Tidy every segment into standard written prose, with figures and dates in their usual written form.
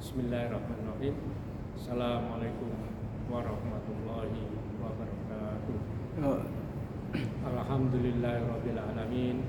Bismillahirrahmanirrahim. Assalamualaikum warahmatullahi wabarakatuh. Alhamdulillahirabbil alamin.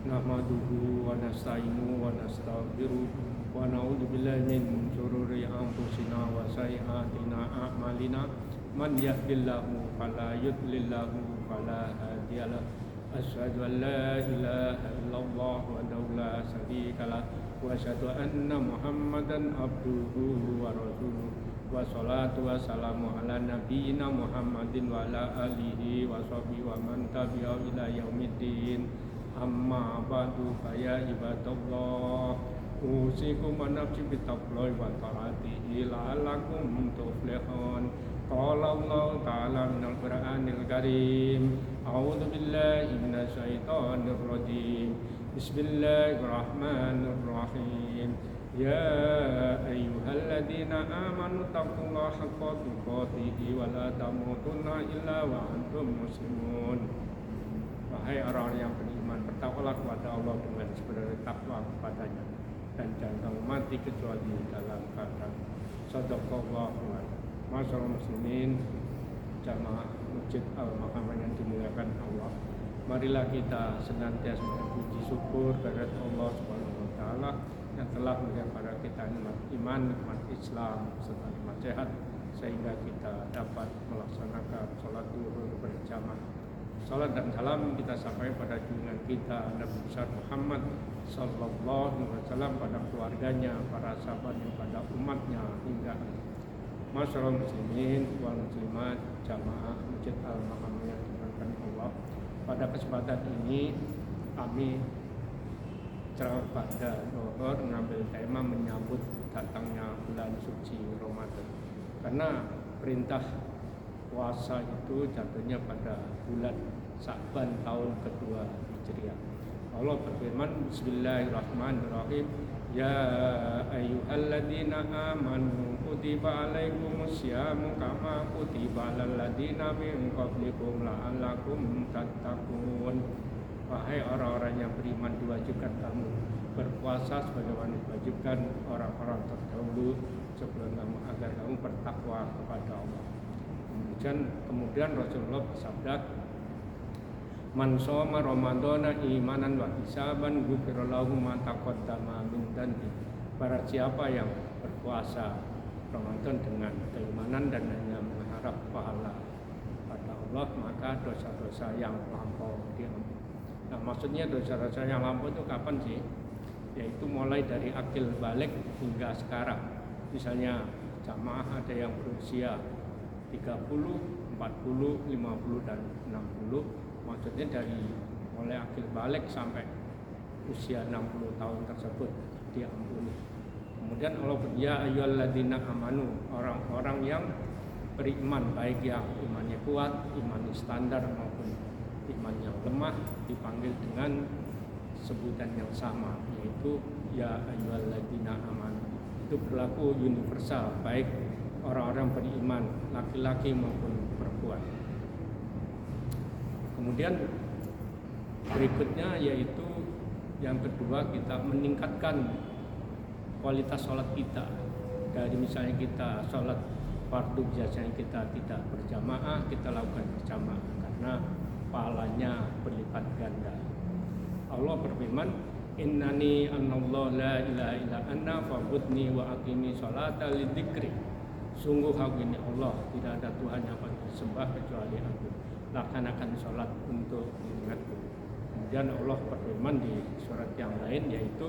Nahmaduhu wa nasta'inuhu wa nastaghfiruh wa na'udzu billahi min shururi anfusina wa sayyiati a'malina. Man yahdihillahu fala mudilla lahu fala hadiyalah. Asyhadu an la ilaha illallah wahdahu la syarika lah wa asyhadu anna Muhammadan abduhu wa rasuluh. Wa salatu wa salamu ala nabiyyina Muhammadin wa ala alihi wa sahbihi wa man tabi'ahu ila yaumiddin. Amma ba'du fa ya ibadallah, usikum wa nafsi bittaqwallahi wa ta'atihi la'allakum tuflihun. Qala Allah ta'ala minal Qur'anil Karim. A'udzu billahi minasy syaithanir rajim. Bismillahirrahmanirrahim. Ya ayyuhalladzina amanu taqullaha haqqa tuqatih wa la tamutunna illa wa antum muslimun. Wahai orang yang beriman, bertakwalah kepada Allah dengan sebenarnya takwa kepadanya, dan jangan kamu mati kecuali dalam keadaan shadaqallahu. Masyaallah muslimin, jamaah Masjid Al-Makamah yang dimuliakan Allah, marilah kita senantiasa berpuji syukur kepada Allah Subhanahu wa taala yang telah memberikan kepada kita nikmat iman, nikmat Islam serta nikmat sehat, sehingga kita dapat melaksanakan salat zuhur berjamaah. Salat dan salam kita sampaikan pada junjungan kita Nabi besar Muhammad sallallahu alaihi wasallam, pada keluarganya, para sahabatnya, pada umatnya hingga masyaallah muslimin wal muslimat, jamaah Masjid Al-Makamah yang dimuliakan Allah. Pada kesempatan ini kami ceramah pada Zuhur mengambil tema menyambut datangnya bulan suci Ramadan, karena perintah puasa itu jatuhnya pada bulan Sya'ban tahun kedua Hijriah. Allah berfirman, Bismillahirrahmanirrahim. Ya ayyuhalladzina amanu kutiba alaikumus syamu kama kutiba alal ladzina min qablikum la'allakum tattaqun. Wahai orang-orang yang beriman, diwajibkan kamu berpuasa sebagaimana diwajibkan orang-orang terdahulu sebelum kamu, agar kamu bertakwa kepada Allah. Kemudian Rasulullah bersabda, Man shoma Ramadhana imanan wa hisaban ghufira lahu ma taqaddama min dhanbi. Barang siapa yang berpuasa Ramadan dengan keimanan dan hanya mengharap pahala pada Allah, maka dosa-dosa yang lampau diampuni. Nah, maksudnya dosa-dosa yang lampau itu kapan sih? Yaitu mulai dari akil balik hingga sekarang. Misalnya jamaah ada yang berusia 30, 40, 50 dan 60. Maksudnya dari mulai akil balik sampai usia 60 tahun tersebut diampuni. Kemudian Allah ya ayyuhalladzina amanu, orang-orang yang beriman, baik yang imannya kuat, iman standar maupun iman yang lemah, dipanggil dengan sebutan yang sama, yaitu ya ayyuhalladzina amanu. Itu berlaku universal, baik orang-orang beriman laki-laki maupun perempuan. Kemudian berikutnya yaitu yang kedua, kita meningkatkan kualitas sholat kita. Dari misalnya kita sholat fardu biasanya kita tidak berjamaah, kita lakukan berjamaah karena pahalanya berlipat ganda. Allah berfirman, Innani anallahu la ilaha illa anna fa'budni wa aqimi sholata lidzikri. Sungguh aku ini Allah, tidak ada Tuhan yang patut disembah kecuali aku. Laksanakan sholat untuk mengingatku. Kemudian Allah berfirman di surat yang lain, yaitu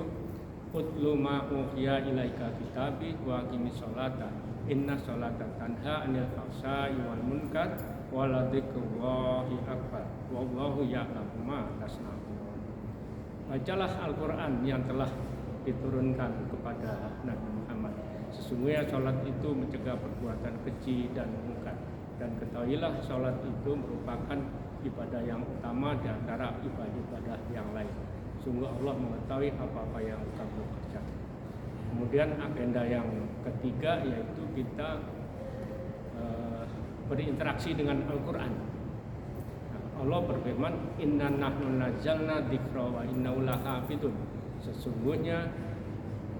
Utlu ma uhiya ilaika kitabi wa aqimis sholata inna sholata tanha anil fahsya'i wal munkar wa la dzikrullahi akbar wallahu ya'lamu ma tasna'un. Bacalah Al-Quran yang telah diturunkan kepada Nabi Muhammad. Sesungguhnya sholat itu mencegah perbuatan keji dan munkar. Dan ketahuilah sholat itu merupakan ibadah yang utama di antara ibadah-ibadah yang lain. Sungguh Allah mengetahui apa-apa yang kamu kerjakan. Kemudian agenda yang ketiga yaitu kita berinteraksi dengan Al-Quran. Allah berfirman, Inna nahnu nazzalna dzikra wa inna lahu lahafidun. Sesungguhnya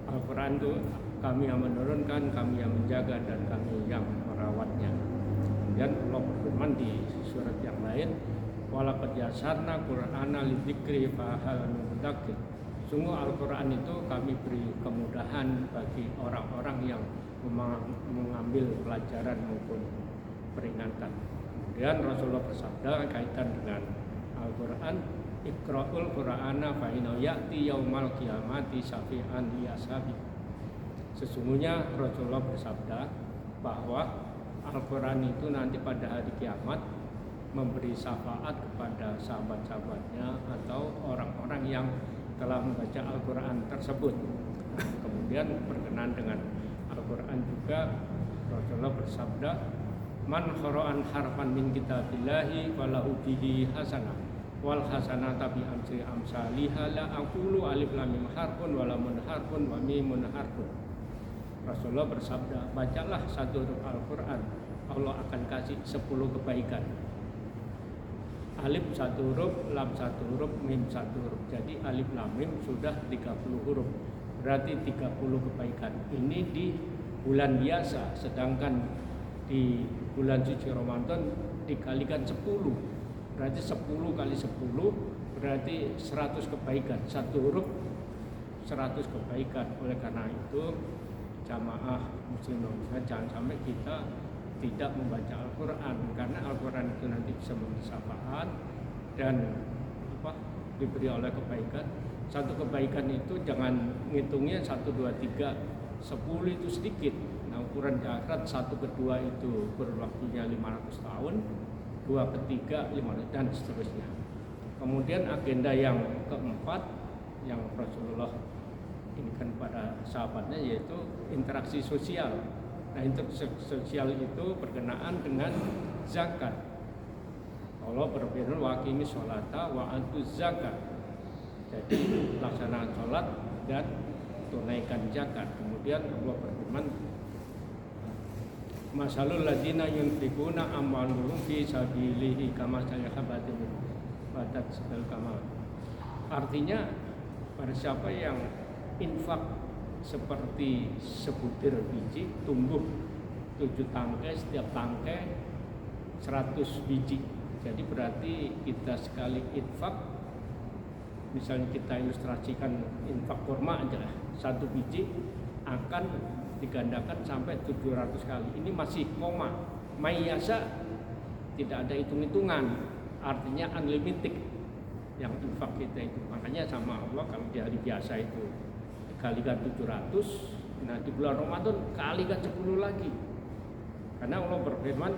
Al-Quran itu kami yang menurunkan, kami yang menjaga, dan kami yang merawatnya. Kemudian Allah berfirman di surat yang lain, walaqad yassarna Qur'ana lidzikri fahal min mudzakir. Sungguh Al-Quran itu kami beri kemudahan bagi orang-orang yang mengambil pelajaran maupun peringatan. Kemudian Rasulullah bersabda kaitan dengan Al-Quran, Iqra'ul Qur'ana fa innahu ya'ti yaumal qiyamati syafi'an li ashabi. Sesungguhnya Rasulullah bersabda bahwa Al-Quran itu nanti pada hari kiamat memberi syafaat kepada sahabat-sahabatnya atau orang-orang yang telah membaca Al-Quran tersebut. Kemudian berkenaan dengan Al-Quran juga Rasulullah bersabda, man qara'an harfan min kitabillahi falahu bihi hasanah wal hasanata bi amsi amsalihha la aqulu alif lam mim harfun wa lam harfun wa mimun harfun. Rasulullah bersabda, bacalah satu huruf Al-Quran, Allah akan kasih 10 kebaikan. Alif satu huruf, lam satu huruf, mim satu huruf. Jadi alif lam mim sudah 30 huruf. Berarti 30 kebaikan. Ini di bulan biasa, sedangkan di bulan suci Ramadan dikalikan 10. Berarti 10 kali 10 berarti 100 kebaikan. Satu huruf 100 kebaikan. Oleh karena itu jamaah muslim jangan sampai kita tidak membaca Al-Quran, karena Al-Quran itu nanti bisa memberi syafaat dan diberi oleh kebaikan. Satu kebaikan itu jangan ngitungnya 1, 2, 3, 10 itu sedikit. Nah, ukuran di akhirat 1 ke 2 itu berwaktunya 500 tahun, 2 ke 3 500 dan seterusnya. Kemudian agenda yang keempat yang Rasulullah inikan pada sahabatnya yaitu interaksi sosial. Nah, interaksi sosial itu berkenaan dengan zakat. Allah berfirman wa aqimis sholata wa atuz zakat. Jadi laksanakan sholat dan tunaikan zakat. Kemudian Allah berfirman, masalul ladzina yunfiquna amwalahum fi sabilihi kamathali habatin batat sabal kama. Artinya pada siapa yang infak seperti sebutir biji tumbuh 7 tangkai, setiap tangkai 100 biji. Jadi berarti kita sekali infak, misalnya kita ilustrasikan infak kurma aja, 1 biji akan digandakan sampai 700 kali. Ini masih koma, mayasa, tidak ada hitung-hitungan, artinya unlimited yang infak kita itu. Makanya sama Allah kalau di hari biasa itu kalikan 700, nah di bulan Ramadan kalikan 10 lagi. Karena Allah berfirman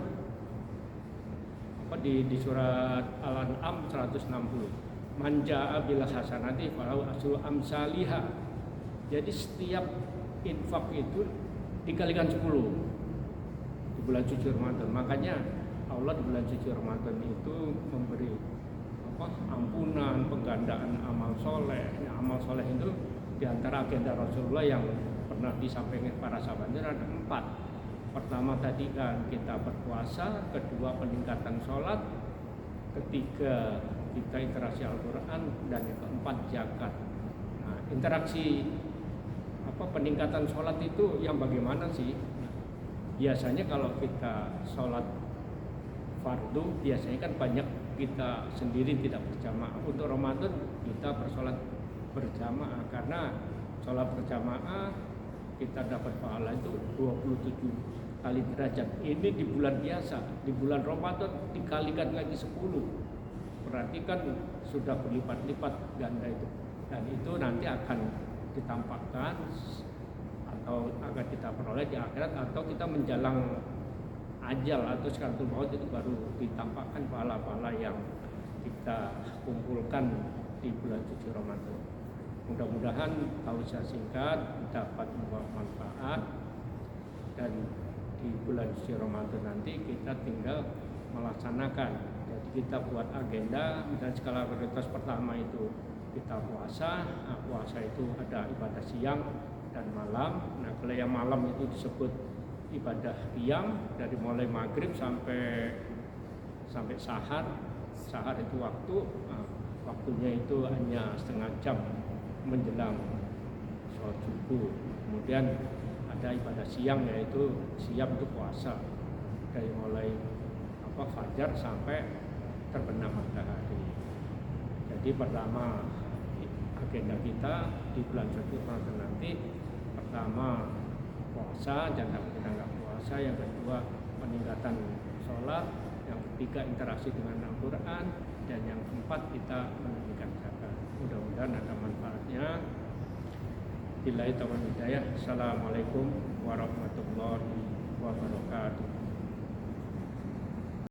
di surat Al-An'am 160, man jaa'a bil hasanati falahu asyru amsalihha. Jadi setiap infak itu dikalikan 10 di bulan suci Ramadan. Makanya Allah di bulan suci Ramadan itu memberi ampunan, penggandaan amal soleh. Nah, amal soleh itu di antara agenda Rasulullah yang pernah disampaikan para sahabatnya ada 4. Pertama tadi kan kita berpuasa, kedua peningkatan sholat, ketiga kita interaksi Al-Quran, dan yang keempat zakat. Nah, interaksi peningkatan sholat itu yang bagaimana sih? Biasanya kalau kita sholat fardu, biasanya kan banyak kita sendiri tidak berjamaah. Untuk Ramadan kita bersolat berjamaah, karena sholat berjamaah kita dapat pahala itu 27 kali derajat. Ini di bulan biasa, di bulan Ramadan dikalikan lagi 10. Berarti kan sudah berlipat-lipat ganda itu. Dan itu nanti akan ditampakkan atau akan kita peroleh di akhirat, atau kita menjelang ajal atau sakaratul maut itu baru ditampakkan pahala-pahala yang kita kumpulkan di bulan suci Ramadan. Mudah-mudahan tausiah singkat dapat membawa manfaat, dan di bulan suci Ramadan nanti kita tinggal melaksanakan. Jadi kita buat agenda, misalnya skala prioritas pertama itu kita puasa. Nah, puasa itu ada ibadah siang dan malam. Nah, kalau yang malam itu disebut ibadah qiyam, dari mulai maghrib sampai sahar. Sahar itu waktunya itu hanya setengah jam menjelang sholat subuh. Kemudian ibadah siang, yaitu siap untuk puasa dari mulai fajar sampai terbenam matahari. Jadi pertama agenda kita di bulan suci Ramadan nanti, pertama puasa, jangan kita nggak puasa. Yang kedua peningkatan sholat. Yang ketiga interaksi dengan Al-Quran. Dan yang keempat kita menunaikan zakat. Mudah-mudahan ada manfaatnya. Billahi taufiq wal hidayah. Assalamualaikum warahmatullahi wabarakatuh.